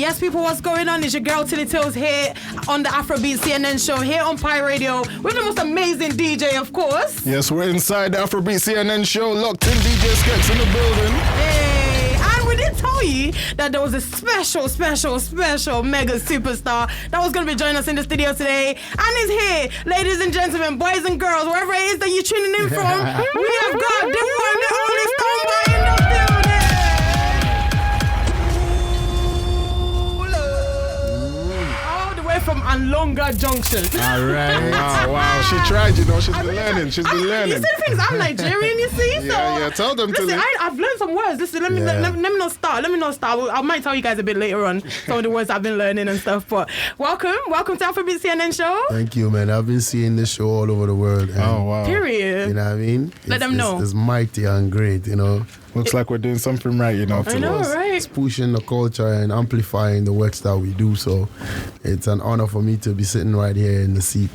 Yes, people, what's going on? It's your girl Tilly here on the Afrobeat See-NN Show here on Pi Radio with the most amazing DJ, of course. Yes, we're inside the Afrobeat See-NN Show. Locked in DJ Skess in the building. Hey, and we did tell you that there was a special mega superstar that was going to be joining us in the studio today. And he's here, ladies and gentlemen, boys and girls, wherever it is that you're tuning in from. We have got the one, the only Stonebwoy in the building. From Anlonga Junction. All right. Wow. She tried, you know. She's been learning. You see the things, I'm Nigerian, you see. Yeah. Tell them to listen, I've learned some words. Listen, let me not start. I might tell you guys a bit later on some of the words I've been learning and stuff. But welcome to Afrobeat See-NN Show. Thank you, man. I've been seeing this show all over the world. Oh, wow. Period. You know what I mean? Let them know. It's mighty and great, you know. Looks like we're doing something right, you know. I know, right? It's pushing the culture and amplifying the works that we do. So it's an honor for me to be sitting right here in the seat.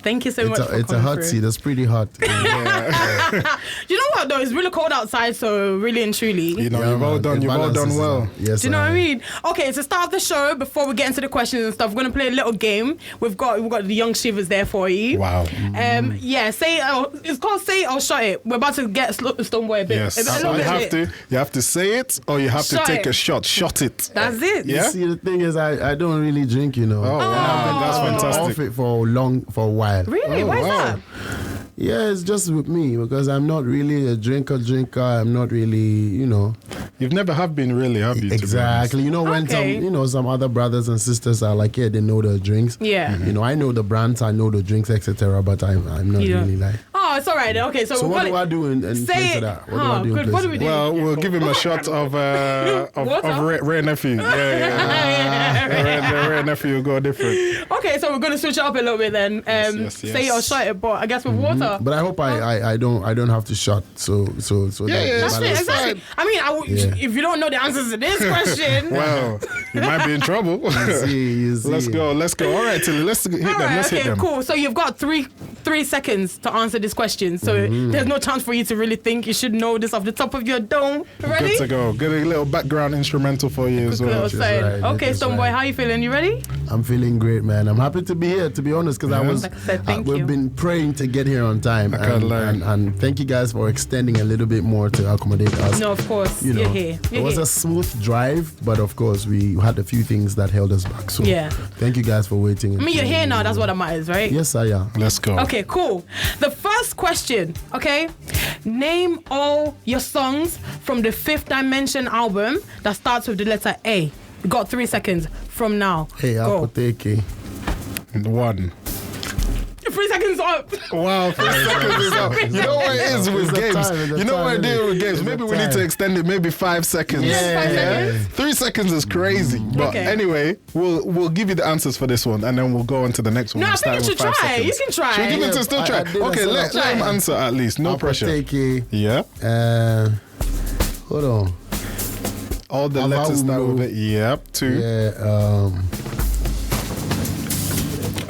Thank you so much. It's a hot seat. It's pretty hot. You know what though? It's really cold outside, so really and truly. You know, you've all done well. Yes. Do you know what I mean? Okay, to start the show, before we get into the questions and stuff, we're gonna play a little game. We've got the young shivers there for you. Wow. It's called Say It or Shut It. We're about to get Stonebwoy a bit. Yes. You have to say it or you have to take a shot. Shot it. That's it. Yeah. You see, the thing is, I don't really drink, you know. Oh, wow. That's fantastic. Off it for a while. Really? Why is that? Yeah, it's just with me because I'm not really a drinker. I'm not really, you know. You've never have been really, have you? Exactly. You know, when some other brothers and sisters are like, yeah, they know the drinks. Yeah. You know, I know the brands, I know the drinks, etc. But I'm not really like. Oh, it's all right. Okay, so what do I do in place of that? What do I do in place of that? Well, we'll give him a shot of Rare Nephew. Yeah. Rare Nephew will go different. Okay, so we're gonna switch it up a little bit then. Yes. Say it or shut it, but I guess with water. But I hope I don't have to shut. So that's it. Exactly. I mean, if you don't know the answers to this question, well, you might be in trouble. You see. Let's go. All right, Tilly, let's hit them. Let's hit them. Cool. So you've got three seconds to answer this question. So there's no chance for you to really think. You should know this off the top of your dome. Ready? Good to go. Get a little background instrumental for you as well. Okay, Stonebwoy, how you feeling? You ready? I'm feeling great, man. I'm happy to be here, to be honest, because we've been praying to get here on time. And thank you guys for extending a little bit more to accommodate us. No, of course. You're here. It was a smooth drive, but of course we had a few things that held us back. So thank you guys for waiting. I mean, you're here now. That's what matters, right? Yes, I am. Let's go. Okay, cool. The first question, okay? Name all your songs from the Fifth Dimension album that starts with the letter A. You got 3 seconds from now. Hey, Apoteke. 1. 3 seconds up. Wow, 3 seconds is up. You know what it is with games? You know what it is with games? Maybe we need to extend it, maybe 5 seconds. Yeah. 3 seconds is crazy. But anyway, we'll give you the answers for this one and then we'll go on to the next one. No, I think you should try. Seconds. You can try. Should we give it to still try? Okay, let him answer at least. No pressure. Apoteke. Yeah. Hold on. All the letters start with it. Yep. 2. Yeah.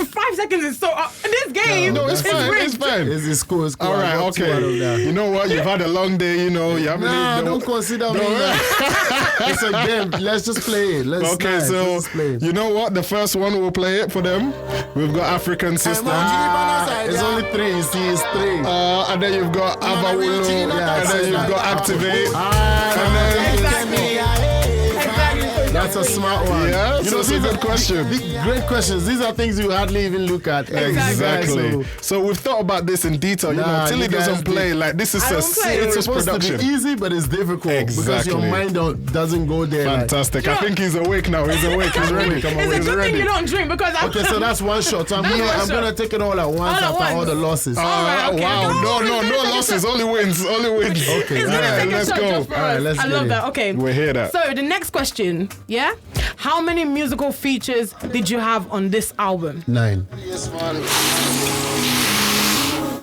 5 seconds is so up. This game. No, it's fine. It's fine. It's cool. All right. Okay. You know what? You've had a long day. You know. You haven't. Don't consider me. It's a game. Let's just play it. You know what? The first one we'll play it for them. We've got African System. It's only 3. You see, it's 3. And then you've got Abawulu. And then you've got Activate. And then. That's a smart one. Yeah, so these are questions. Great questions. These are things you hardly even look at. Exactly. So we've thought about this in detail. You know, Tilly doesn't play. Like, this is a serious production. It's supposed to be easy, but it's difficult. Because your mind doesn't go there. Fantastic. I think he's awake now. He's awake. He's ready. Come on, it's a good thing you don't drink because okay, so that's one shot. So I'm gonna take it all at once after all the losses. Wow. No losses. Only wins. Okay. Let's go. All right, let's go. I love that. Okay. We'll hear that. So the next question, yeah? How many musical features did you have on this album? 9.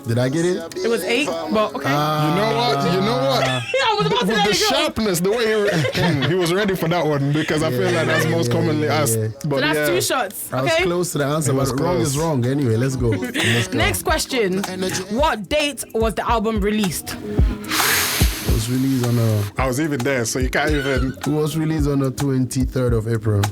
Did I get it? It was 8, but okay. You know what? I was about to with the sharpness, the way he was ready for that one because I feel like that's most commonly asked. But so that's 2 shots. Okay. I was close to the answer, but wrong is wrong. Anyway, let's go. Next question. What date was the album released? It was was released on I was even there, so you can't even. It was released on the 23rd of April.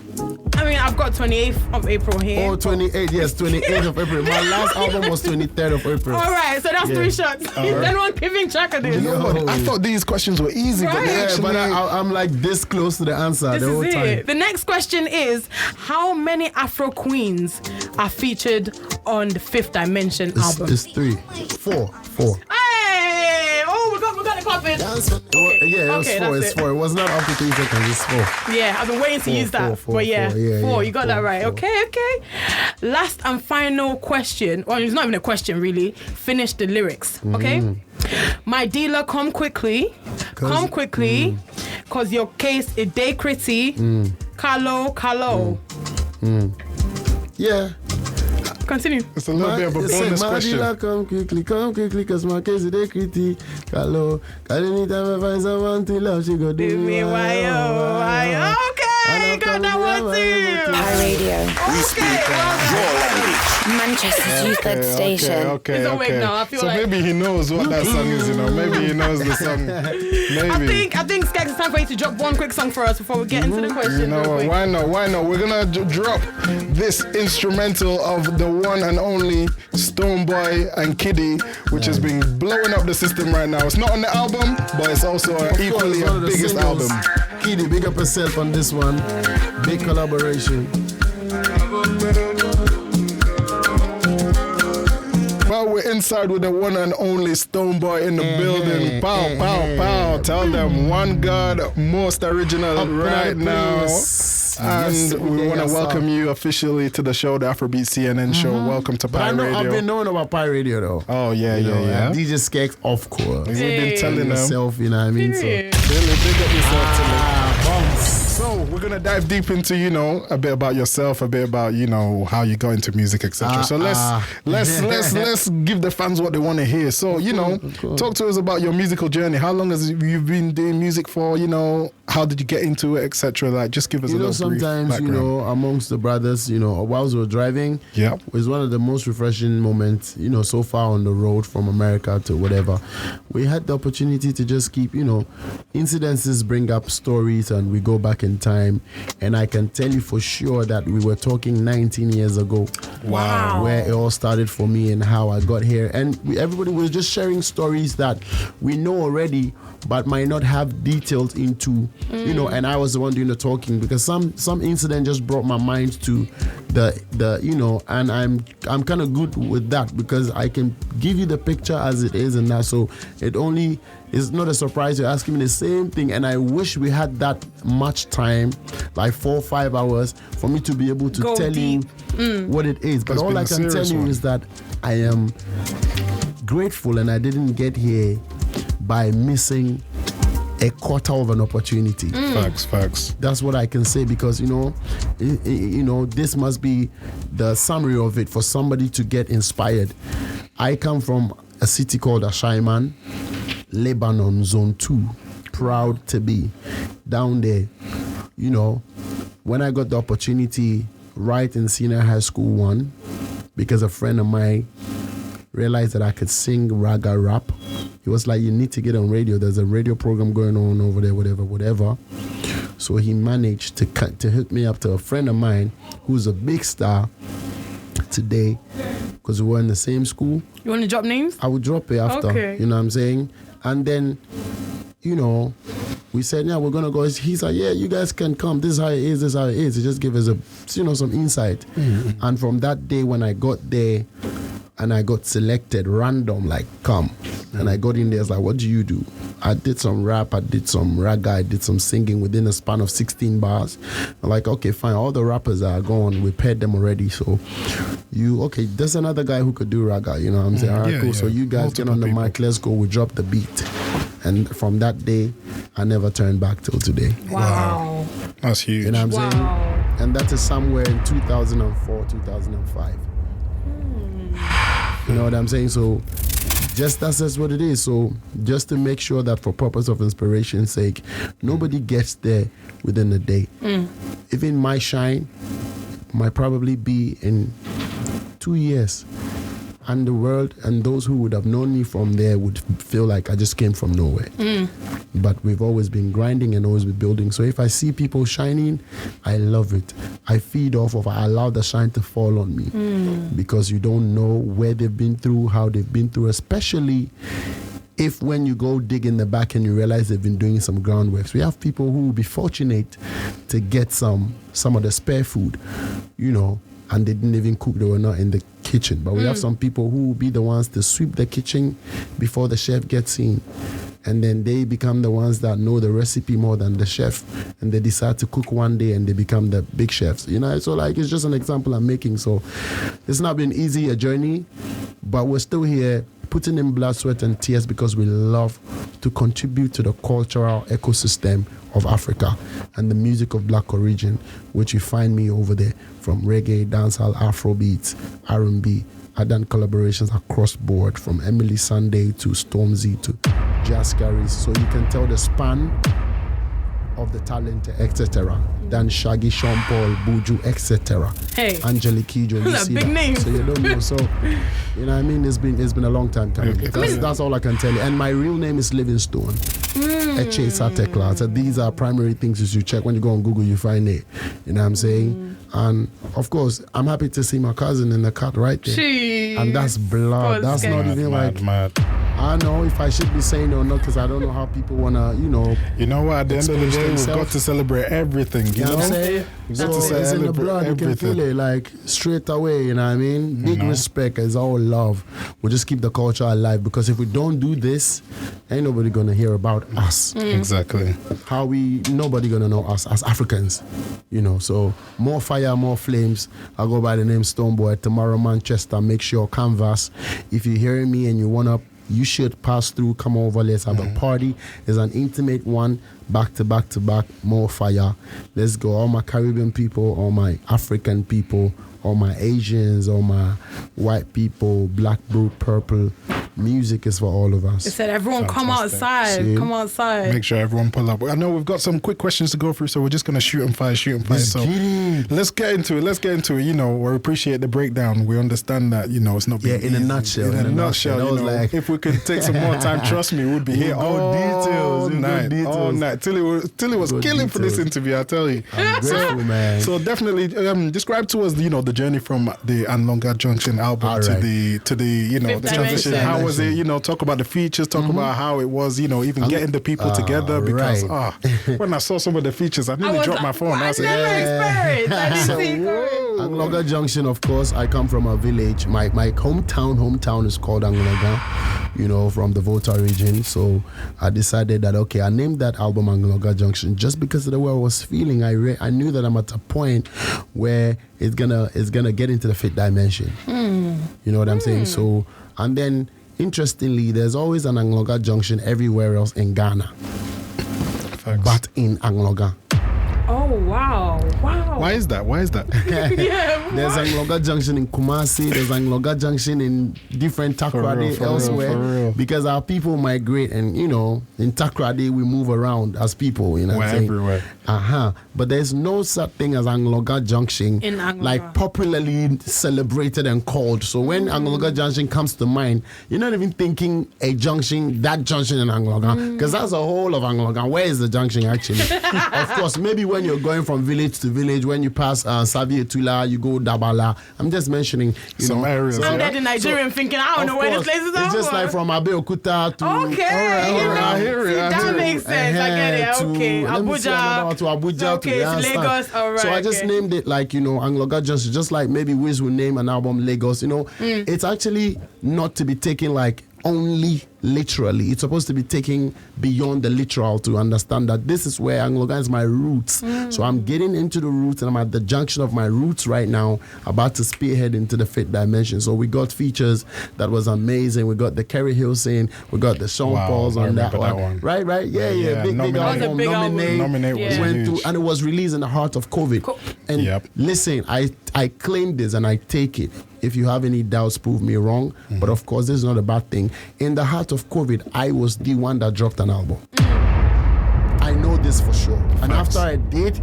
I mean, I've got 28th of April here. Oh, 28th, yes, 28th of April. My last album was 23rd of April. All right, so that's 3 shots. Anyone keeping track of this? You know what? I thought these questions were easy, but they actually... but I'm like this close to the answer this the whole is time. It. The next question is, how many Afro queens are featured on the Fifth Dimension album? It's 3. 4. Hey! Oh, we got it popping. Yeah, it was 4. It's 4. It was not up to 3 seconds. It's 4. Yeah, I've been waiting to use that. But yeah, 4. You got that right. 4. Okay. Last and final question. Well, it's not even a question, really. Finish the lyrics, okay? My dealer, come quickly. Come quickly. Cause your case is day pretty. Carlo. Yeah. Continue. It's a little bit of a bonus question. My dealer, come quickly, cause my case is day pretty. Carlo. Anytime I find someone to love, she go do me why. Okay, got that one too. Pi Radio. We speak your language. Manchester's youth led station. Okay. He's awake now. I feel so like maybe he knows what that song is, Maybe he knows the song. Maybe. I think Skess, it's time for you to drop one quick song for us before we get into the question. You know what? Why not? We're gonna drop this instrumental of the one and only Stonebwoy and Kidjo, which has been blowing up the system right now. It's not on the album, but it's also equally a biggest album. Kidjo, big up yourself on this one. Big collaboration. Well, we're inside with the one and only Stonebwoy in the building. Pow. Tell them one God, most original right now. And we want to welcome you officially to the show, the Afrobeat See-NN Show. Welcome to Pi Radio. I've been knowing about Pi Radio though. Oh, yeah. DJ Skess, of course. We've been telling yourself, you know what I mean? So, big up yourself, Tilly. So we're gonna dive deep into a bit about yourself, a bit about how you got into music, etc. So let's give the fans what they want to hear. So talk to us about your musical journey. How long has you been doing music for? How did you get into it, etc. Like, just give us a little brief sometimes background. amongst the brothers, whilst we were driving, it was one of the most refreshing moments, so far on the road from America to whatever. We had the opportunity to just keep, incidences bring up stories, and we go back in time, and I can tell you for sure that we were talking 19 years ago. Wow. Where it all started for me and how I got here. And everybody was just sharing stories that we know already, but might not have details into, and I was the one doing the talking, because some incident just brought my mind to the and I'm kind of good with that, because I can give you the picture as it is and that, so it's not a surprise you're asking me the same thing, and I wish we had that much time, like 4 or 5 hours, for me to be able to tell you what it is. But all I can tell you is that I am grateful, and I didn't get here by missing a quarter of an opportunity. Facts. That's what I can say, because this must be the summary of it for somebody to get inspired. I come from a city called Ashaiman, Lebanon, Zone 2. Proud to be down there. When I got the opportunity right in Senior High School 1, because a friend of mine realized that I could sing raga rap. He was like, you need to get on radio. There's a radio program going on over there, whatever. So he managed to hook me up to a friend of mine who's a big star today, because we were in the same school. You want to drop names? I will drop it after. Okay. You know what I'm saying? And then, we said, yeah, we're going to go. He's like, yeah, you guys can come. This is how it is. He just gave us some insight. Mm-hmm. And from that day when I got there, and I got selected random, like, come. And I got in there, it's like, what do you do? I did some rap, I did some raga, I did some singing within a span of 16 bars. I'm like, okay, fine, all the rappers are gone, we paired them already, so there's another guy who could do raga, you know what I'm saying? All right, cool, so you guys get on the mic, let's go, we drop the beat. And from that day, I never turned back till today. Wow. That's huge. You know what I'm saying? And that is somewhere in 2004, 2005. You know what I'm saying? So just that's what it is. So just to make sure that for purpose of inspiration's sake, nobody gets there within a day. Even my shine might probably be in 2 years. and the world and those who would have known me from there would feel like I just came from nowhere. But we've always been grinding and always been building. So if I see people shining, I love it. I feed off of, I allow the shine to fall on me because you don't know where they've been through, how they've been through, especially if when you go dig in the back and you realize they've been doing some groundwork. We have people who will be fortunate to get some of the spare food, you know, and they didn't even cook, they were not in the kitchen. But we have some people who will be the ones to sweep the kitchen before the chef gets in. And then they become the ones that know the recipe more than the chef. And they decide to cook one day and they become the big chefs. You know, so like it's just an example I'm making. So it's not been easy, a journey, but we're still here putting in blood, sweat and tears because we love to contribute to the cultural ecosystem of Africa and the music of black origin, which you find me over there from reggae, dancehall, Afrobeats, R&B. I've done collaborations across board from Emily Sunday to Stormzy to Jazz Carries. So you can tell the span of the talent, etc. Dan Shaggy, Sean Paul, Buju, etc. Hey, Angelique Kidjo, you see big that. name. So you don't know. So you know what I mean? It's been a long time coming. That's all I can tell you. And my real name is Livingstone. Eche Satekla. So these are primary things you should check. When you go on Google, you find it. You know what I'm saying? And of course, I'm happy to see my cousin in the cut right there. Jeez. And that's blood. That's not even like. I know if I should be saying or not because I don't know how people wanna, you know. You know what? At the end of the day, we've got to celebrate everything. You know what I'm saying? So it's in the blood. You can feel it like straight away. You know what I mean? Big respect. It's all love. We'll just keep the culture alive because if we don't do this, ain't nobody gonna hear about us. Exactly. Nobody gonna know us as Africans. You know. So more fire, more flames. I go by the name Stonebwoy. Tomorrow, Manchester. Make sure canvas. If you're hearing me and you wanna. You should pass through, come over, let's have a party. It's an intimate one, back to back to back, more fire. Let's go. All my Caribbean people, all my African people, all my Asians, all my white people, black, blue, purple. Music is for all of us. It said everyone come outside. See? Come outside. Make sure everyone pull up. I know we've got some quick questions to go through, so we're just going to shoot and fire. So let's get into it. You know, we appreciate the breakdown. We understand that, you know, it's not being in a nutshell. In a nutshell, you know, like if we could take some more time, trust me, we'd be here all night. Tilly was killing for this interview, I tell you. I'm grateful, man. So definitely describe to us, you know, the journey from the Anlonga Junction album to the you know, the transition. How was it? You know, talk about the features, talk about how it was, you know, even getting the people together. Because when I saw some of the features, I nearly dropped my phone. I never experienced. I didn't see it. Anlonga Junction, of course, I come from a village. My hometown is called Anlonga, you know, from the Volta region. So I decided that, okay, I named that album Anlonga Junction just because of the way I was feeling. I knew that I'm at a point where it's gonna get into the fifth dimension. You know what I'm saying? So, and then interestingly, there's always an Anlonga Junction everywhere else in Ghana. Facts. But in Anlonga. Oh, wow. Why is that? There's Anlonga Junction in Kumasi. There's Anlonga Junction in different Takoradi elsewhere. Because our people migrate, and you know, in Takoradi we move around as people. You know, we're everywhere. But there's no such thing as Anlonga Junction, in Anlonga, like popularly celebrated and called. So when Anlonga Junction comes to mind, you're not even thinking that junction in Anlonga, because that's the whole of Anlonga. Where is the junction actually? Of course, maybe when you're going from village to village, when you pass Savie Tula, you go Dabala. I'm just mentioning some areas. I'm there the Nigerian thinking, I don't know where this place is. It's just like from Abeokuta to. Okay, I hear it. That makes sense. I get it. Okay, Abuja. To Abuja okay, to Lagos. All right. So I just named it like, you know, Anlonga Junction, just like maybe Wiz will name an album Lagos. You know, it's actually not to be taken like only literally. It's supposed to be taken beyond the literal to understand that this is where Anlonga is my roots. So I'm getting into the roots and I'm at the junction of my roots right now, about to spearhead into the fifth dimension. So we got features that was amazing. We got the Kerry Hill scene. We got the Sean Pauls on that one. Right? Yeah. Big album. Nominate was went through, and it was released in the heart of COVID. And listen, I claim this and I take it. If you have any doubts, prove me wrong. But of course, this is not a bad thing. In the heart of COVID, I was the one that dropped an album. I know this for sure. And after I did,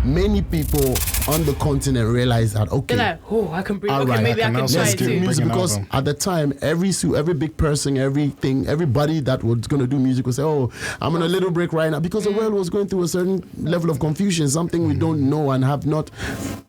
many people on the continent realized that, okay, they're like, oh, I can breathe. all Okay, right, maybe I can try let's it do too. music, Bring an because album. at the time, every big person, everybody that was going to do music would say, oh, I'm on a little break right now, because the world was going through a certain level of confusion, something we don't know and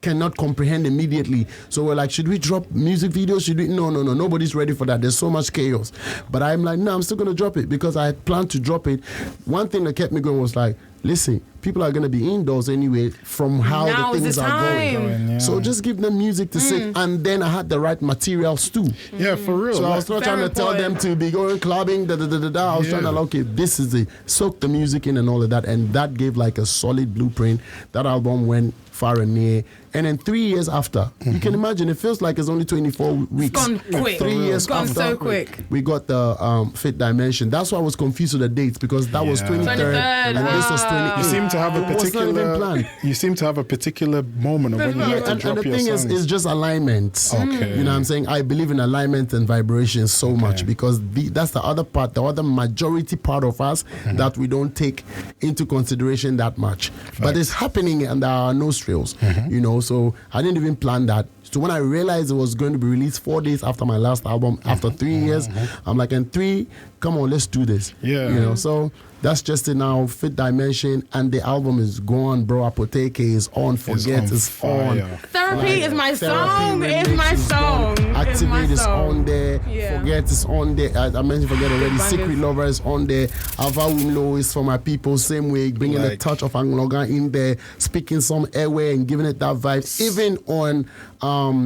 cannot comprehend immediately. So we're like, should we drop music videos? No, nobody's ready for that. There's so much chaos. But I'm like, no, I'm still going to drop it, because I had planned to drop it. One thing that kept me going was like, listen, people are going to be indoors anyway from how Now the is things the are time. going. So just give them music to sing. And then I had the right materials too. Yeah, for real. So I was not Very trying to tell them to be going clubbing, I was trying to, okay, this is soak the music in and all of that. And that gave like a solid blueprint. That album went far and near. And then 3 years after, you can imagine, it feels like it's only 24 weeks. It's gone quick. 3 years It's gone after, so quick. we got the Fifth Dimension. That's why I was confused with the dates, because that was 23rd and this was 28th. You seem to have a It was not even particular. planned. You seem to have a particular moment of when you like to and drop the your thing songs. is just alignment. Okay. You know what I'm saying? I believe in alignment and vibration so much, because that's the other part, the other majority part of us that we don't take into consideration that much. But it's happening under our nostrils, you know, so I didn't even plan that. So when I realized it was going to be released 4 days after my last album, after 3 years, I'm like, in 3, come on, let's do this. Yeah. You know, so that's just it now, Fifth Dimension, and the album is gone, bro. Apoteke is on, Forget is on. fire. Therapy is my song. Therapy It's my Remix is song. gone. It's my Activate is song. on there. Yeah. Forget is on there. I mentioned Forget already. Bangers. Secret Lover is on there. Ava Wimlo is for my people. Same way, bringing a Like- touch of Angloga in there, speaking some airway and giving it that vibe. Even on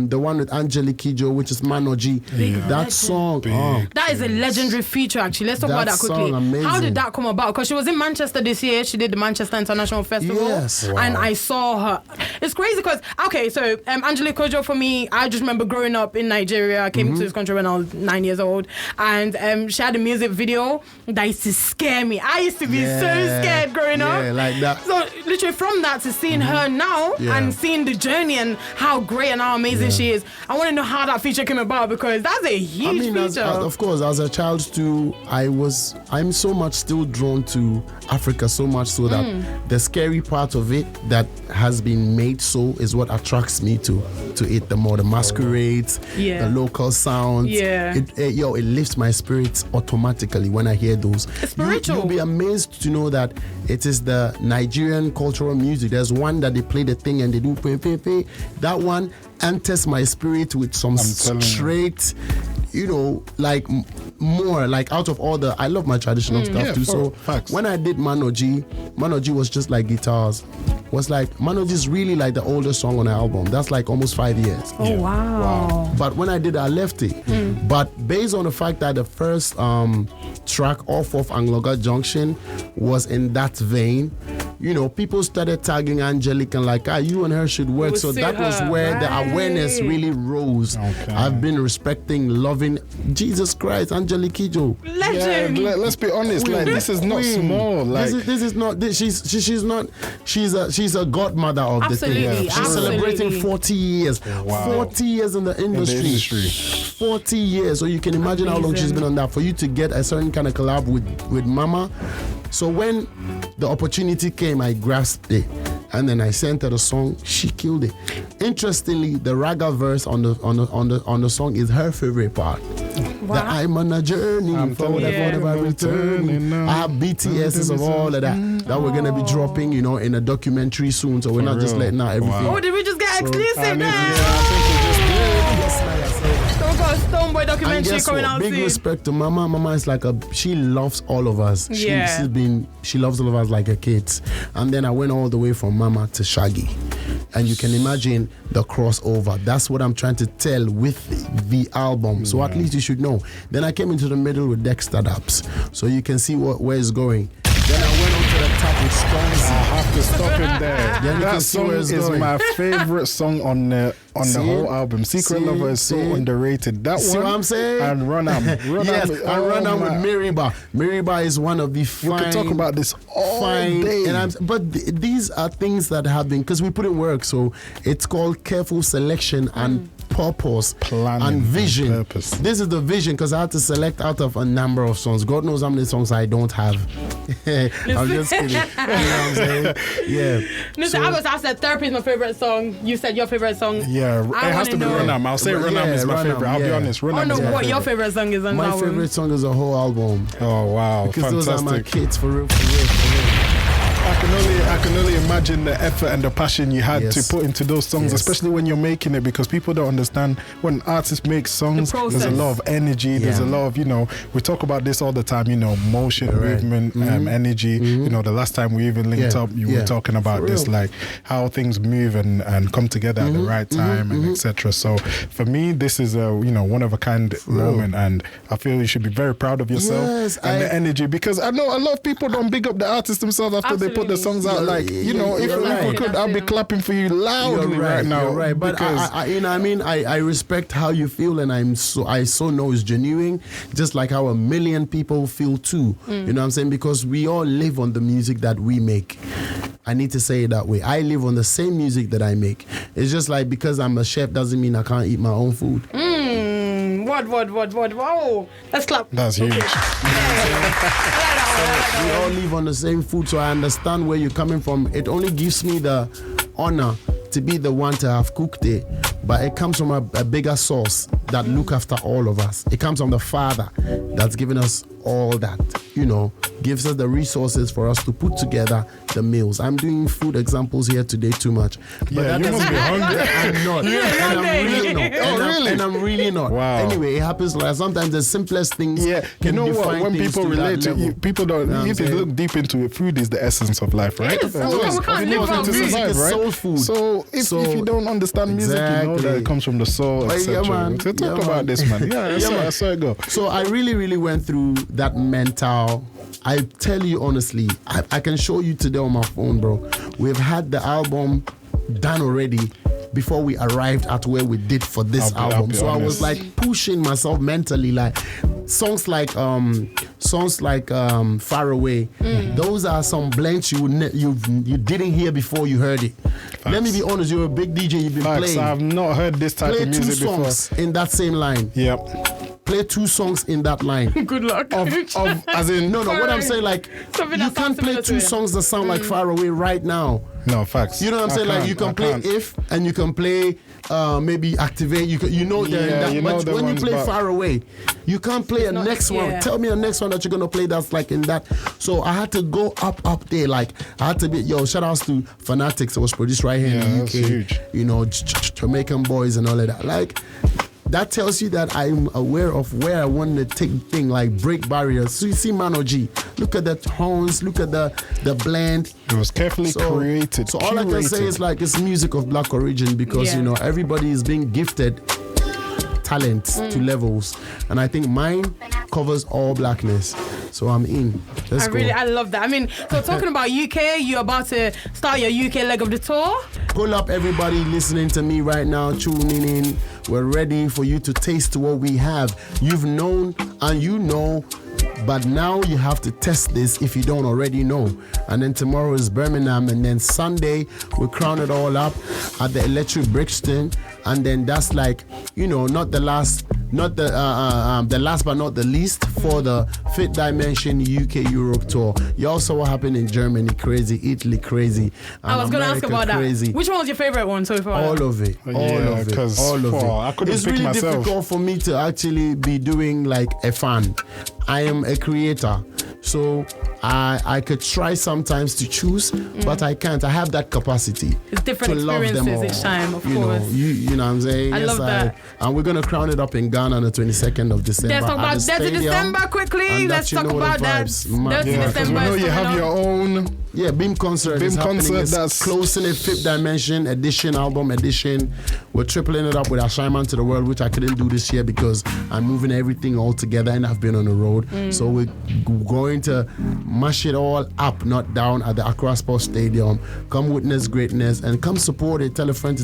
the one with Angelique Kidjo, which is Manoji. That song. That is a legendary feature, actually. Let's talk about that That quickly. song, amazing. How did that come about? Because she was in Manchester this year. She did the Manchester International Festival. Yes. And I saw her. It's crazy because, okay, so Angelique Kidjo, for me, I just remember growing up in Nigeria. I came to this country when I was 9 years old. And she had a music video that used to scare me. I used to be so scared growing up. Yeah, like that. So literally from that to seeing her now and seeing the journey and how great and how amazing she is, I want to know how that feature came about, because that's a huge feature. Of course, as a child too, I'm so much still drawn to Africa, so much so that the scary part of it that has been made so is what attracts me to it the more. The masquerades, the local sounds. It lifts my spirits automatically when I hear those. It's spiritual. You'll be amazed to know that it is the Nigerian cultural music. There's one that they play the thing and they do pe pe pe. That one enters my spirit with some straight, like more, like out of all the, I love my traditional stuff too. So when I did Manoji was just like guitars. Was like, Manoji is really like the oldest song on the album. That's like almost 5 years. Oh, wow. But when I did, I left it. But based on the fact that the first track off of Angloga Junction was in that vein, people started tagging Angelique and like, you and her should work. So that was where the awareness really rose. Okay. I've been respecting, loving Jesus Christ, Angelique Kidjo. Legend. Yeah, let's be honest. Like, this is not small. Like, this is not. She's not. She's a godmother of the thing. Absolutely. She's celebrating 40 years. 40 years in the industry. 40 years. So you can imagine how long she's been on that. For you to get a certain kind of collab with Mama. So when the opportunity came, I grasped it. And then I sent her the song. She killed it. Interestingly, the raga verse on the song is her favorite part. Wow. That I'm on a journey. I'm Forward I return. I have BTSs of all of that we're gonna be dropping, in a documentary soon. So we're not just letting out everything. Oh, did we just get exclusive now? I think we just did. So we've got a Stonebwoy And documentary guess coming what? out Big soon. respect to Mama. Mama is like she loves all of us. She loves all of us like her kids. And then I went all the way from Mama to Shaggy. And you can imagine the crossover. That's what I'm trying to tell with the album. So at least you should know. Then I came into the middle with Dexter Daps. So you can see where it's going. Then I went on to the top with Stormzy. I have to stop it there. Then you That can see song where it's is going. my favorite song on the whole album. Secret Lover is so underrated. That See one. what I'm saying? And Runam. Yes, and Runam with Miriba. Miriba is one of the fine. We could talk about this all day. But these are things that have been, because we put in work, so it's called careful selection and purpose Planning and vision. and purpose. This is the vision, because I had to select out of a number of songs. God knows how many songs I don't have. I'm just kidding. You know what I'm saying? Yeah. Listen, I said Therapy is my favorite song. You said your favorite song. Yeah, it has to be Run-Am. I'll say Run-Am is my favorite. I'll be honest. Run-Am is my what favorite. your favorite song is on the My album. favorite song is a whole album. Oh, wow. Because Fantastic. those are my kids, for real, for real, for real. I can only imagine the effort and the passion you had Yes. to put into those songs, Yes. especially when you're making it, because people don't understand when artists make songs, The process. there's a lot of energy, there's a Yeah. lot of, we talk about this all the time, motion, Right. movement, energy. The last time we even linked Yeah. up, you were talking about For this, real. like how things move and come together at the right time and etc. So for me, this is a, one of a kind moment, and I feel you should be very proud of yourself Yes, and the energy, because I know a lot of people don't big up the artists themselves after they put the Absolutely. songs out. Like, if we could, I'll be clapping for you loudly right now. You're right, but because I respect how you feel, and I so know it's genuine, just like how a million people feel too. You know what I'm saying? Because we all live on the music that we make. I need to say it that way. I live on the same music that I make. It's just like, because I'm a chef doesn't mean I can't eat my own food. What? Whoa. Let's clap. that's huge. We all live on the same food, so I understand where you're coming from. It only gives me the honor to be the one to have cooked it, but it comes from a bigger source that look after all of us. It comes from the Father that's given us all that, gives us the resources for us to put together the meals. I'm doing food examples here today too much. But Yeah, you must be hungry. I'm not. And I'm really not. And I'm really not. Wow. Anyway, it happens like sometimes the simplest things. Yeah, you can know what? define When things people to that relate to level. you, people don't. Know what If I'm you saying? look deep into it, food is the essence of life, right? It is. We can't live without to music. survive, It's right? soul food. So if you don't understand music, you know that Exactly. it comes from the soul, Yeah, etc. man. So talk Yeah, about man. this, man. Yeah, that's how it go. So I really, really went through that mental. I tell you honestly, I can show you today on my phone, bro. We've had the album done already before we arrived at where we did for this I'll album. be So I was honest. like pushing myself mentally, like songs like Far Away. Those are some blends you didn't hear before you heard it. Let me be honest, you're a big DJ, you've been Facts. playing. I've not heard this type Play of two music before. songs in that same line. Yep. Play two songs in that line. Good luck. Of as in No, what I'm saying, like, Something you that can't sounds play similar to two it. songs that sound like Far Away right now. no facts. You know what I'm saying? Like, you can play If, and you can play maybe Activate. Yeah, you know but the when you ones, play but- Far Away, you can't play a not- next one. yeah. Tell me a next one that you're gonna play that's like in that. So I had to go up there. Like, I had to be, shout outs to Fanatics. It was produced right here in the that's UK. huge. Jamaican boys and all of that. Like, that tells you that I'm aware of where I want to take thing, like break barriers. So you see Mano G, look at the tones, look at the blend. It was carefully created. So all I can say curated. is like it's music of black origin, because Yeah. everybody is being gifted talents to levels, and I think mine covers all blackness. So I'm in. Let's go. I love that. I mean, so talking about UK, you're about to start your UK leg of the tour. Pull up, everybody listening to me right now, tuning in. We're ready for you to taste what we have. You've known and you know, but now you have to test this if you don't already know. And then tomorrow is Birmingham, and then Sunday we crown it all up at the Electric Brixton, and then that's like, not the last but not the least for the Fifth Dimension UK Europe tour. You also what happened in Germany, crazy, Italy, crazy. I was going to ask America, about crazy. that. Which one was your favorite one so far? All of it. Yeah, 'cause, All of it. I couldn't It's pick really myself. difficult for me to actually be doing like a fan. I am a creator. So I could try sometimes to choose, but I can't. I have that capacity. It's different to love them experiences all. each time, of you course. Know, you know what I'm saying? I love that. And we're going to crown it up in Ghana on the 22nd of December. Let's talk at about the Dirty stadium. December quickly. And Let's that, you talk know, the about that. vibes. Man. Dirty Yeah, because we December. know is you coming have up. your own. Yeah, Beam Concert Beam is happening. Concert, It's that's- closing it, Fifth Dimension edition, album edition. We're tripling it up with Ashaiman to the World, which I couldn't do this year because I'm moving everything all together and I've been on the road. So we're going to mash it all up, not down, at the Accra Sports Stadium. Come witness greatness and come support it. Tell a friend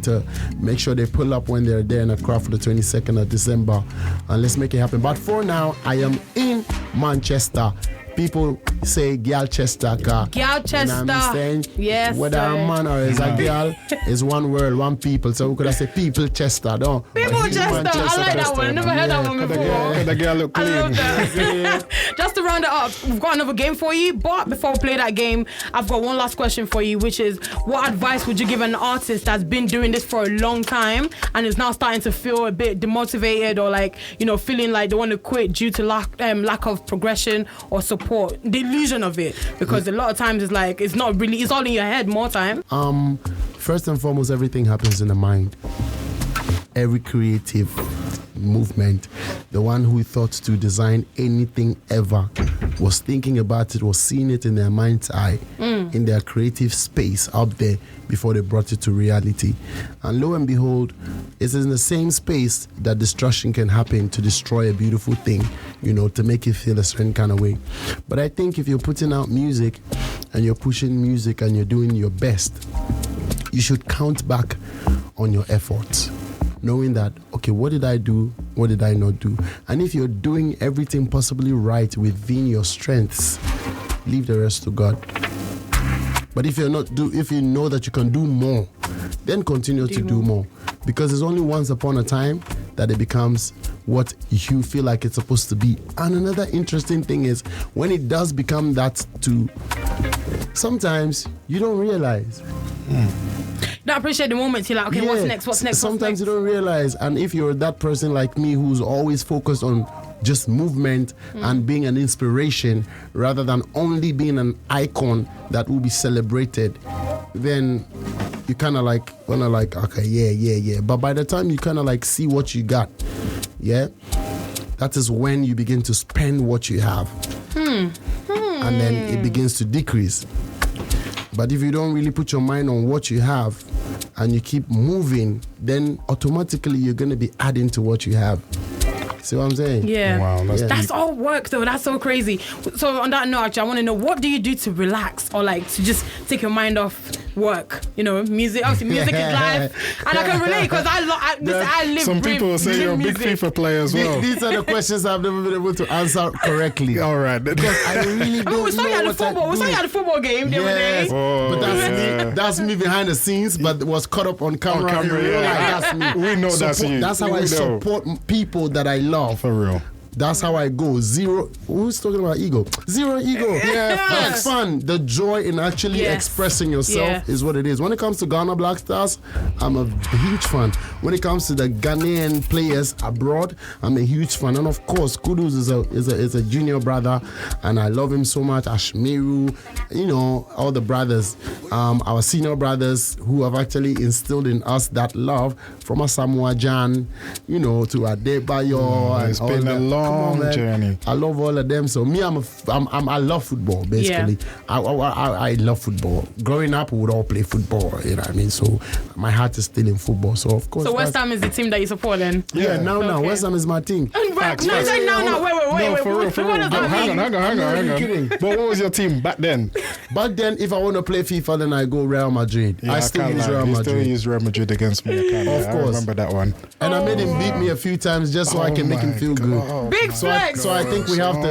to make sure they pull up when they're there in Accra for the 22nd of December. And let's make it happen. But for now, I am in Manchester. People, say girl Chester. Girl Chester. You know what I'm saying? Yes. Whether a man or is a girl, is one world, one people. So we could have said people Chester, don't? People Chester. I like that one. I never heard that one before. Could the girl look I clean? love that. Just to round it up, we've got another game for you. But before we play that game, I've got one last question for you, which is, what advice would you give an artist that's been doing this for a long time and is now starting to feel a bit demotivated or like, you know, feeling like they want to quit due to lack of progression or support, the illusion of it? Because a lot of times it's like, it's not really, it's all in your head more time. First and foremost, everything happens in the mind. Every creative movement, the one who thought to design anything ever was thinking about it, was seeing it in their mind's eye, in their creative space up there before they brought it to reality. And lo and behold, it's in the same space that destruction can happen to destroy a beautiful thing, you know, to make it feel a certain kind of way. But I think if you're putting out music and you're pushing music and you're doing your best, you should count back on your efforts, knowing that, okay, what did I do? What did I not do? And if you're doing everything possibly right within your strengths, leave the rest to God. But if if you know that you can do more, then continue to do more. Because it's only once upon a time that it becomes what you feel like it's supposed to be. And another interesting thing is, when it does become that too, sometimes you don't realize. Don't appreciate the moments. You're like, okay, what's next? Sometimes you don't realize. And if you're that person like me who's always focused on just movement and being an inspiration rather than only being an icon that will be celebrated, then you kind of like wanna like, okay, yeah. But by the time you kind of like see what you got, that is when you begin to spend what you have, and then it begins to decrease. But if you don't really put your mind on what you have and you keep moving, then automatically you're going to be adding to what you have. See what I'm saying? Yeah. Wow, that's all work though. That's so crazy. So on that note, actually, I want to know, what do you do to relax or like to just take your mind off work? You know, music. Obviously, music is life, and I can relate because I live. Some people will say you're a big music. FIFA player as well. These are the questions I've never been able to answer correctly. All right. Because I really don't we saw you at the football. We saw you at the football game the other day. But that's me behind the scenes, but was caught up on camera. On camera, yeah. That's me. We know that's you. That's how I support people that I love. For real. That's how I go. Zero. Who's talking about ego? Zero ego. Yeah. That's fun. The joy in actually expressing yourself is what it is. When it comes to Ghana Black Stars, I'm a huge fan. When it comes to the Ghanaian players abroad, I'm a huge fan. And of course, Kudus is a junior brother, and I love him so much. Ashmeru, you know, all the brothers, our senior brothers who have actually instilled in us that love, from Asamoah Jan, you know, to Adebayo. It's been a long journey. I love all of them. So me, I love football, basically. I love football. Growing up, we would all play football, you know what I mean? So my heart is still in football. So of course. So West Ham is the team that you support then? Yeah, now West Ham is my team. Wait, for real. Hang on. But what was your team back then? Back then, if I want to play FIFA, then I go Real Madrid. Yeah, I still use Real You Madrid. still use Real Madrid against me. Of course. I remember that one. And I made him beat me a few times just so I can make him feel good. Big flex. So I think we have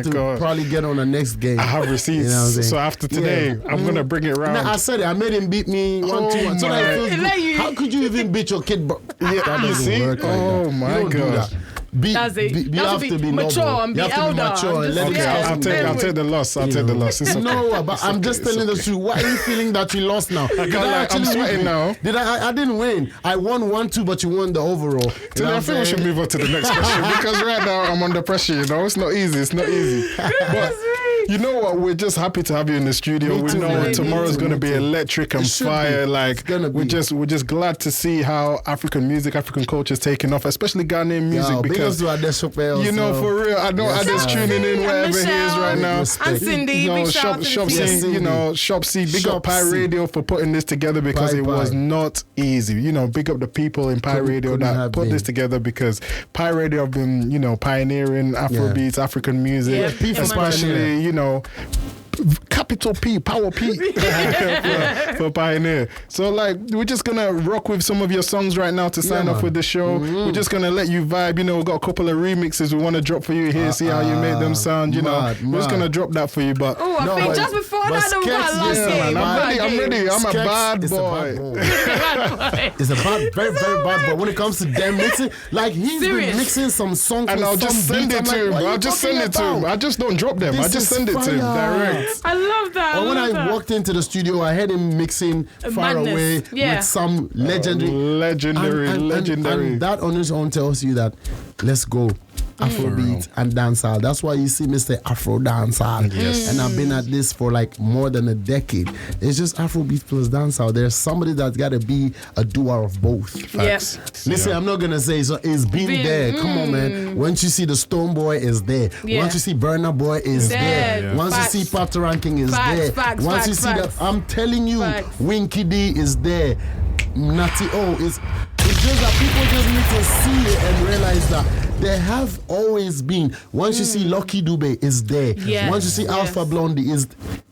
to probably get on the next game. I have receipts. You know what I'm saying? So after today, I'm gonna bring it round. No, I said it. I made him beat me 1-2. So that it feels good. How could you even beat your kid? That you doesn't see? work like Oh that. my You don't do gosh. that. You have to be mature noble. and be You have to be elder. mature and let Okay, I'll take the loss. I'll take the loss. It's okay. No, but I'm just telling the truth. Why are you feeling that you lost now? I'm sweating now. Did I didn't win. I won 1-2, but you won the overall. So I think we should move on to the next question because right now I'm under pressure. You know, it's not easy. But you know what? We're just happy to have you in the studio. We know tomorrow's going to be electric and fire. Like we're just glad to see how African music, African culture is taking off, especially Ghanaian music. Because you know, for real, I know Ade's tuning in wherever he is right now. And Cindy, you know, big shout out to Shop the C, team. you know, Shop C, big up Pi Radio for putting this together because it was not easy. You know, big up the people in Pi Radio that put this together because Pi Radio have been, you know, pioneering Afrobeats, African music, especially, you know, capital P, Power P for Pioneer. So like, we're just gonna rock with some of your songs right now to sign off with the show. We're just gonna let you vibe. You know, we've got a couple of remixes we want to drop for you here. See how you make them sound. You know, we're just gonna drop that for you. But I think just before that, we got a long game. I'm ready. I'm a bad Skess boy. It's a bad, very bad boy. When it comes to them mixing, like he's been mixing some songs, and I'll just send it to him. I'll just send it to him. I just don't drop them. I just send it to him direct. I love that. Or when I walked into the studio, I heard him mixing Far Away with some legendary. And that on its own tells you that let's go. Afrobeat and dancehall. That's why you see Mr. Afro-dancehall. Yes. And I've been at this for like more than a decade. It's just Afrobeat plus dancehall. There's somebody that's got to be a doer of both. Yes. Listen, I'm not going to say so. It's been there. Come on, man. Once you see the Stonebwoy is there. Once you see Burna Boy is there. Once you see Pop the Ranking is there. Once you see that, I'm telling you, Winky D is there. Natty O is. It's just that people just need to see it and realize that there have always been. Once you see Lucky Dube, is there. Once you see Alpha Blondie,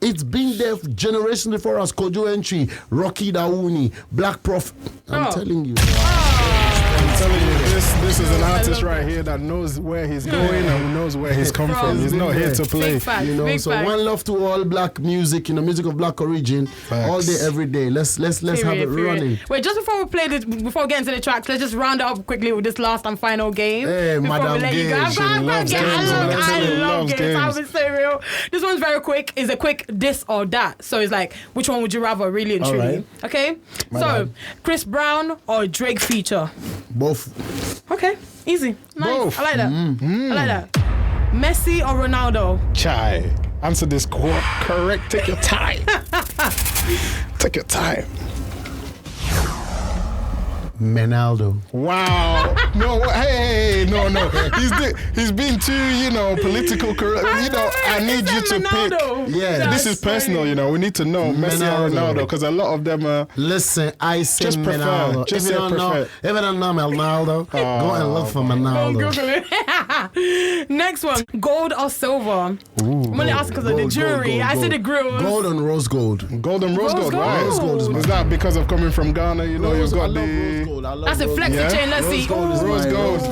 it's been there generations before us. Kojo Entry, Rocky Daouni, Black Prof. I'm telling you. I'm telling you, this is an artist right here that knows where he's going and who knows where he's come from. He's not here to play. You know, so one love to all black music, you know, music of black origin, all day, every day. Let's have it running. Wait, just before we play this, before we get into the tracks, let's just round it up quickly with this last and final game. Hey, Madam Gage, I love games. I'll be so real. This one's very quick. It's a quick this or that. So it's like, which one would you rather, really and truly? Right. Okay? So, Chris Brown or Drake feature? Both. Okay, easy. Nice. Both. I like that. I like that. Messi or Ronaldo? Chai. Answer this correct. Take your time. Take your time. Menaldo. Wow. No, hey, no. He's being too, political correct. I need you to Ronaldo. pick. Yeah. This is personal, we need to know Messi or Ronaldo, because a lot of them are. Listen, I say Just prefer. Menaldo. Just if you say don't know, prefer. if you don't know Menaldo, go and look for Menaldo. Google it. Next one, gold or silver? I'm only asking because of the jury. Gold. I said the grills. Gold and rose gold. Gold and rose gold. Why? Rose gold Is that because of coming from Ghana? You've got the. That's a flexi chain. Let's see. Rose gold. I love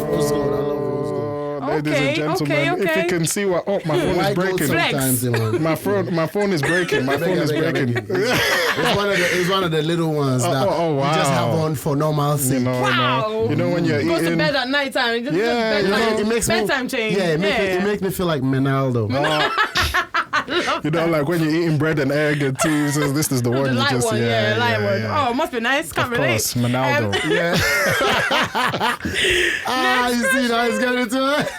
rose gold. Ladies and gentlemen, if you can see what my phone is breaking. My phone is breaking. My phone is breaking. It's one of the little ones that wow. you just have on for normalcy. Wow. You know when you're Goes eating. to bed at night time. It makes bedtime change. Yeah, it makes me feel like Menaldo. Like when you're eating bread and egg and tea, so this is the one you light just one, light one. Yeah. Oh, must be nice. Can't Of relate. course, Ronaldo. You see now it's getting to it.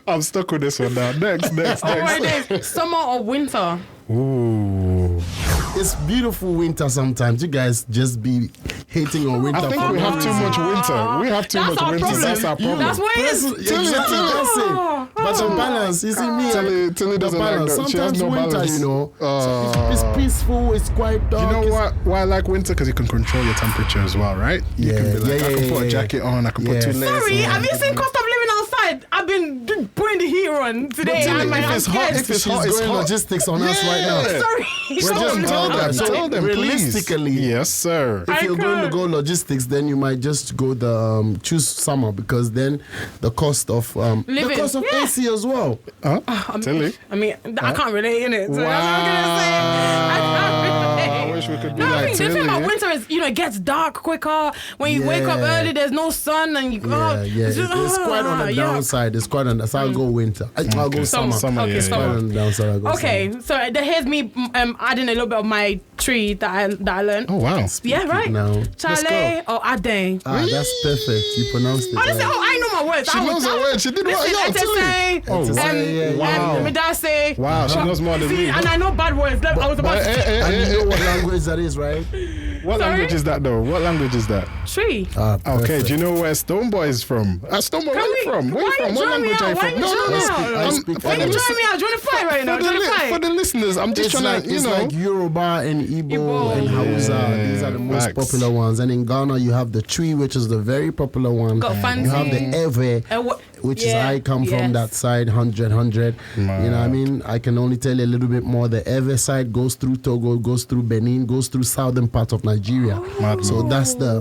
I'm stuck with this one now. Next. Oh my days. Summer or winter? Ooh. It's beautiful winter sometimes. You guys just be hating on winter. I think we have too much winter. We have too much winter. Problem. That's our problem. That's what it is. Exactly, that's it. But the balance, you see me. Tilly doesn't like that. She has Sometimes no winter, balance. So it's peaceful. It's quite dark. You know why I like winter? Because you can control your temperature as well, right? You can be like, I can put a jacket on. I can put 2 layers on. Sorry, have you seen cost of living outside? I've been putting the heat on today. If it's hot, it's going logistics on us right now. Sorry. Tell them, realistically, please. Yes, sir. If you're going to go logistics, then you might just go the choose summer, because then the cost of AC as well. Tilly? I mean, I can't relate, innit? So that's what I'm gonna say. I can't relate. I wish we could be I like think Tilly. the thing about winter is, it gets dark quicker. When you wake up early, there's no sun, and you go. It's quite on the downside. It's quite on the. So I'll go winter. I'll go summer. Okay, summer. On the downside, I'll go okay, so here's me adding a little bit of my tree that I learned. Oh wow! Yeah, right. Now. Chale or Ade. That's perfect. You pronounced it. Honestly, I know my words. She knows her words. She did what? Midase. Wow, she knows more than me. And I know bad words. I was about to say. And you know what language that is, right? What language is that, though? What language is that? Tree. Okay, do you know where Stonebwoy is from? Stonebwoy, where you from? Where you from? What language are you from? I speak. Why you join me out? Do you want to fight right now? For the listeners, I'm just trying to, It's like Yoruba and Igbo and Hausa. These are the most popular ones. And in Ghana, you have the tree, which is the very popular one. Got fancy. You have the Ewe. which is I come from that side, 100. You know what I mean? I can only tell you a little bit more. The Ewe side goes through Togo, goes through Benin, goes through southern part of Nigeria. So that's the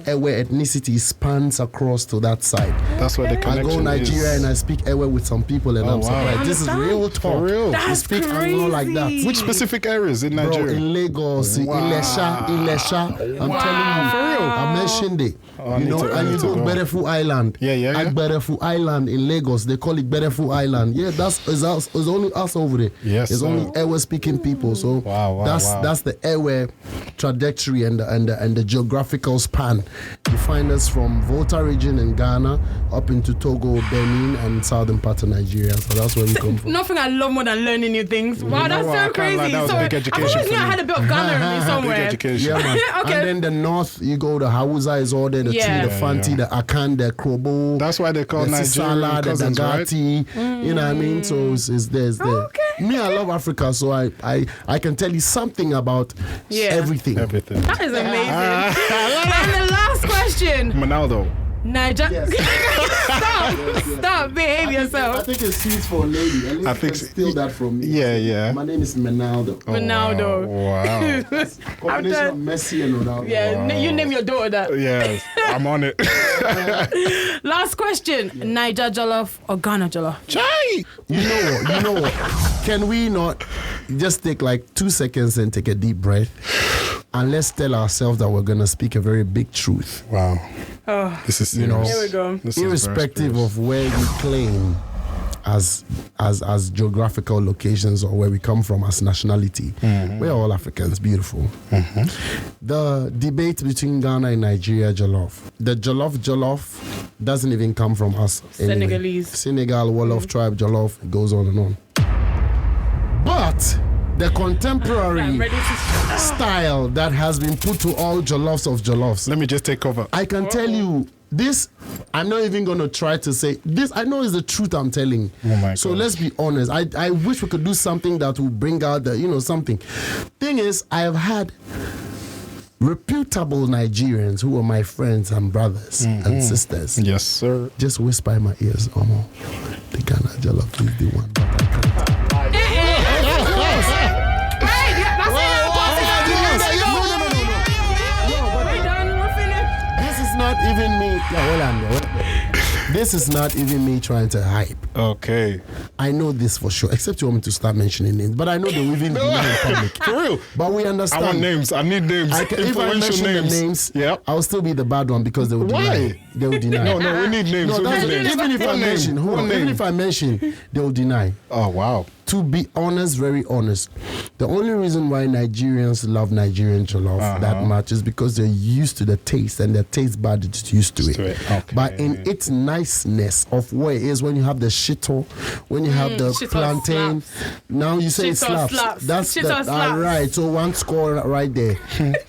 Ewe ethnicity spans across to that side. That's where the connection is. I go Nigeria and I speak Ewe with some people and I'm surprised. This is real talk. For real? They speak Anglo like that. Which specific areas in Nigeria? Bro, in Lagos, in Ilesha. I'm telling you. For real? I mentioned it. You know, and you go Berefu Island. At Berefu Island in Lagos, they call it Berefu Island. Yeah, it's only us over there. Yes, it's only Ewe speaking people. So that's the Ewe trajectory and the geographical span. You find us from Volta region in Ghana up into Togo, Benin, and southern part of Nigeria. So that's where we come from. Nothing I love more than learning new things. Wow, that's so crazy. That was big education. I always knew I had a bit of Ghana in me somewhere. Big education. Yeah, man. Okay. And then the north, you go, the Hausa is all there, the Twi, the Fanti, the Akan, the Krobo. That's why they call the Nigeria the Dagati. Right? You know what I mean? So it's there. Okay. Me, I love Africa, so I can tell you something about everything. That is amazing. And the last question. Ronaldo. Niger. Yes. Stop. Behave yourself. I think it stands for a lady. I think steal that from me. Yeah. My name is Ronaldo. Ronaldo. Wow. Combination of Messi and Ronaldo. Yeah, you name your daughter that. Yes, I'm on it. Last question. Niger Jollof or Ghana Jollof? Chai! You know what? Can we not just take like 2 seconds and take a deep breath? And let's tell ourselves that we're going to speak a very big truth. Wow. This is serious. Here we go. Irrespective of where we claim as geographical locations or where we come from as nationality, we're all Africans, beautiful. The debate between Ghana and Nigeria Jollof. The Jollof doesn't even come from us. Senegalese. Anyway. Senegal, Wolof tribe, Jollof, it goes on and on. But the contemporary style that has been put to all Jollofs of Jollofs. Let me just take over. I can tell you this. I'm not even going to try to say this. I know it's the truth I'm telling. Oh my so God. Let's be honest. I wish we could do something that will bring out the, something. Thing is, I have had reputable Nigerians who are my friends and brothers and sisters. Yes, sir. Just whisper in my ears, Omo, the Ghana Jollof is the one. But I can't. This is not even me trying to hype. Okay. I know this for sure, except you want me to start mentioning names. But I know they will even deny in public. For real. But we understand. I want names. I need names. If I mention the names, I'll still be the bad one because they will deny. They will deny. No, we need names. Even if I mention, they will deny. Oh, wow. To be honest, very honest, the only reason why Nigerians love Nigerian jollof that much is because they're used to the taste and their taste bud is used to it. Okay. But in its niceness of what it is, when you have the shito, when you have the plantain, now you say Shito slaps. That's Shito slaps. all right. So one score right there.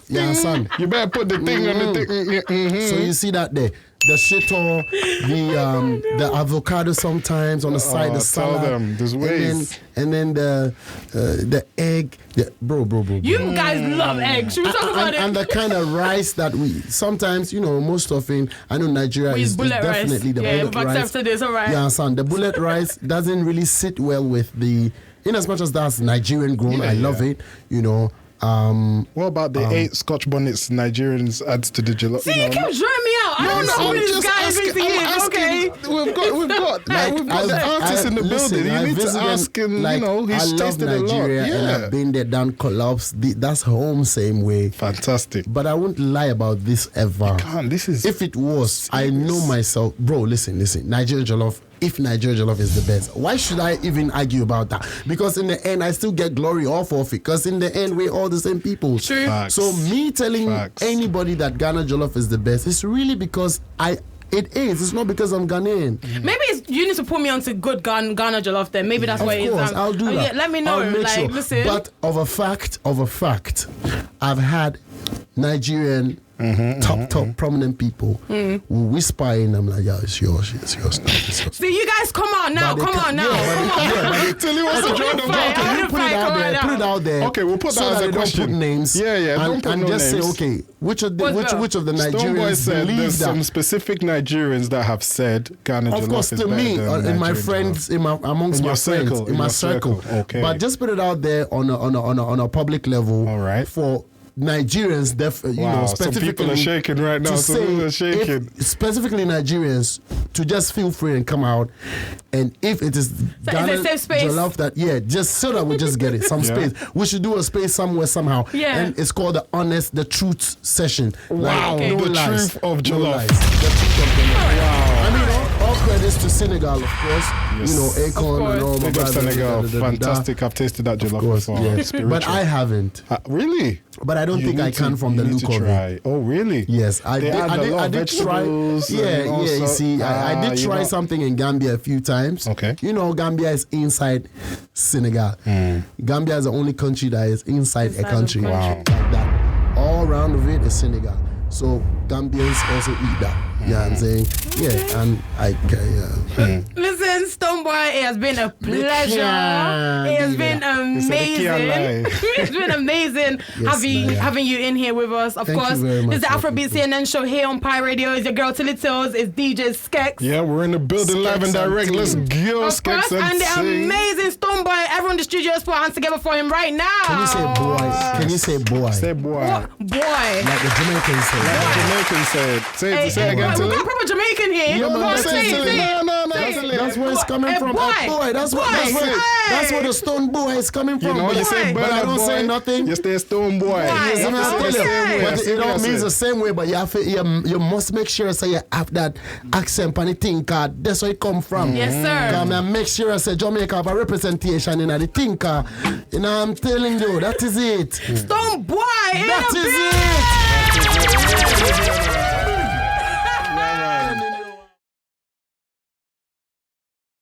Yeah, son. You better put the thing on the thing. So you see that there. The shito, the avocado sometimes on the side, the salad. Tell them, there's ways. And then the egg. Bro. You guys love eggs. Should we talk about it? And the kind of rice that we sometimes, most often, I know Nigeria is definitely the bullet rice. We've accepted this, all right. Yeah, son. The bullet rice doesn't really sit well with the, in as much as that's Nigerian grown, I love it, what about the 8 Scotch bonnets Nigerians adds to the jollof? See, you keep drawing me out. I don't know who this guy is. Okay. We've got the artists in the building. You need to ask him, he's tasted a lot. Nigeria and I've been there, done collabs. That's home same way. Fantastic. But I won't lie about this ever. You can't. This is... If it was, I know myself. Bro, listen. Nigeria Jollof. If Nigeria Jollof is the best, why should I even argue about that? Because in the end, I still get glory off of it. Because in the end, we're all the same people. True. Facts. So me telling anybody that Ghana Jollof is the best, it's really because it is. It's not because I'm Ghanaian. Maybe you need to put me onto good Ghana Jollof then. Maybe that's why it is. Of course, I'll do that. Yeah, let me know. I'll make sure. Listen. But of a fact, I've had Nigerian top prominent people will whisper in. I'm like, yeah, it's yours. See, you guys, come on now. Tilly wants to join the vote. Put it out there. Okay, we'll put that as a question. Don't put names. Don't put and just names. say, okay, which of the Nigerians Stonebwoy said believe there's that? some specific Nigerians that have said Ghana Jollof Of course, is to better me, than in my Nigerian friends, Jollof. amongst my friends, in my circle. Okay. But just put it out there on a public level. All right. For Nigerians, some people are shaking right now. To Some people are shaking. Specifically Nigerians, to just feel free and come out. And if it is Ghana is it safe space? Jollof, just so that we just get it some space. We should do a space somewhere somehow. Yeah. And it's called the truth session. Wow, Like, no the lies. truth of No Jollof. lies. The truth of Jollof. Wow. I mean, all credits to Senegal, of course. Yes. Akon and all Big up Senegal. Fantastic. I've tasted that Jollof before. Yeah. Spiritual. But I haven't. Really? But I don't think I can from the look of it. Oh, really? Yes, I They add a lot I of did try. vegetables and Yeah. all You sort- see, I did try something in Gambia a few times. Okay. Gambia is inside Senegal. Gambia is the only country that is inside a country. the country. Like that. All around of it is Senegal. So Gambians also eat that. You know what I'm saying? Yeah, and Listen, Stonebwoy, it has been a pleasure. It has been amazing. It's been amazing having you in here with us. Of Thank course, you very this is the much. Afrobeat See-NN Show here on Pi Radio. It's your girl Tilly Toes. It's DJ Skess. Yeah, we're in the building live and Skess and direct. Let's Tilly. go, Of Skess course, and the Tilly. amazing Stonebwoy. Everyone in the studio, let's put our hands together for him right now. Can you say boy? Can you say boy? Say boy. Boy. Like the Jamaicans say. Like the Jamaican said. Say it again, we Tilly. got a proper Jamaican here. Yeah, Come man, on, that's say it, it, Tilly. say it. No, Say it. That's where it's coming from. Boy. That's Boy. where the Stonebwoy is coming from. You say but I don't boy, say nothing. You stay Stonebwoy. Boy. Yes, Yeah, man, I tell you. okay. But it don't mean the same way, but you must make sure so you have that accent and the thing card. That's where it come from. Yes, sir. Come and make sure I say Jamaica have a representation in the thinker. I'm telling you, that is it. Stonebwoy in That the is building. it.